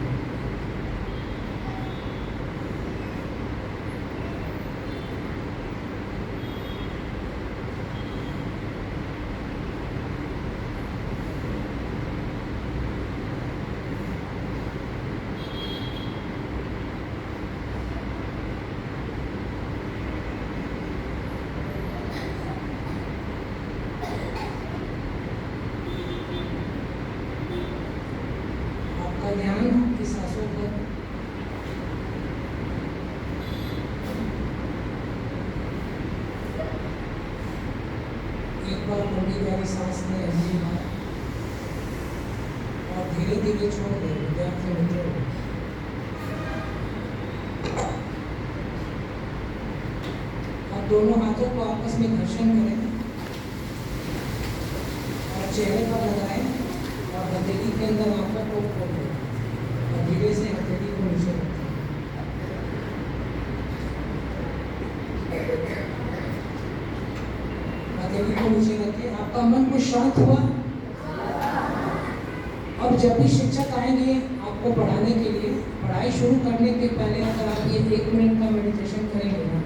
ध्यान आपकी सांसों पर। एक बार लंबी गहरी सांस लें, अगली बार, और धीरे धीरे छोड़ दें। विद्यार्थी मित्रों, अब दोनों हाथों को आपस में घर्षण करें और चेहरे पर लगाएं और हथेली के अंदर आंखों को खोलें। धीरे से हथेली को नीचे रखें। हथेली को नीचे रखें। आपका मन कुछ शांत हुआ। अब जब भी शिक्षक आएंगे आपको पढ़ाने के लिए, पढ़ाई शुरू करने के पहले अगर आप ये 1 मिनट का मेडिटेशन करेंगे ना,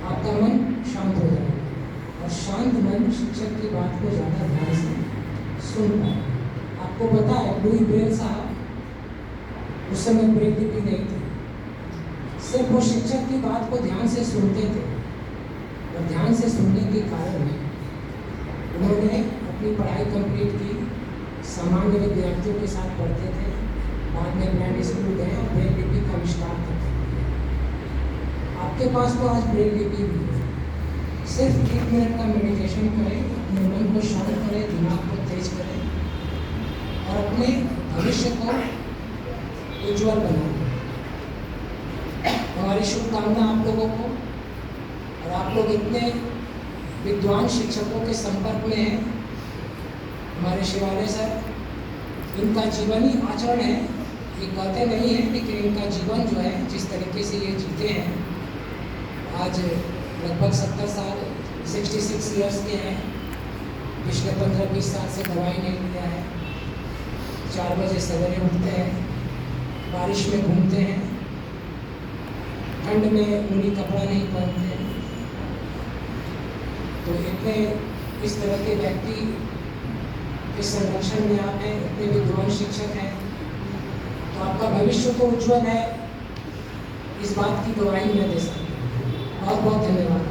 आपका मन शांत हो जाएगा। और शांत मन शिक्षक की बात को ज़्यादा ध्यान से सुन पाए। आपको पता है लुई ब्रेल साहब उस समय ब्रेल लिपि नहीं थी। सिर्फ वो शिक्षक की बात को ध्यान से सुनते थे और ध्यान से सुनने के कारण उन्होंने अपनी पढ़ाई कंप्लीट की। सामान्य विद्यार्थियों के साथ पढ़ते थे। बाद में ब्रांड स्कूल गए और ब्रेल लिपि का आविष्कार करते थे। आपके पास तो आज ब्रेल लिपि भी है। सिर्फ 1 मिनट का मेडिटेशन करें, अपने मन को शांत करें, दिमाग को तेज करें और अपने भविष्य को उज्ज्वल बनाएं। हमारी शुभकामना आप लोगों को। और आप लोग इतने विद्वान शिक्षकों के संपर्क में हैं। हमारे शिवालय सर, इनका जीवन ही आचरण है। ये कहते नहीं है, लेकिन इनका जीवन जो है, जिस तरीके से ये जीते हैं, आज लगभग 70 साल, 66 ईयर्स के हैं। पिछले 15-20 साल से दवाई नहीं लिया है। 4 बजे सवेरे उठते हैं, बारिश में घूमते हैं, ठंड में ऊनी कपड़ा नहीं पहनते हैं। तो इतने इस तरह के व्यक्ति इस संरक्षण में आप हैं, इतने विद्वान शिक्षक हैं, तो आपका भविष्य तो उज्ज्वल है। इस बात की गवाही मैं दे सकता हूँ। बहुत बहुत धन्यवाद।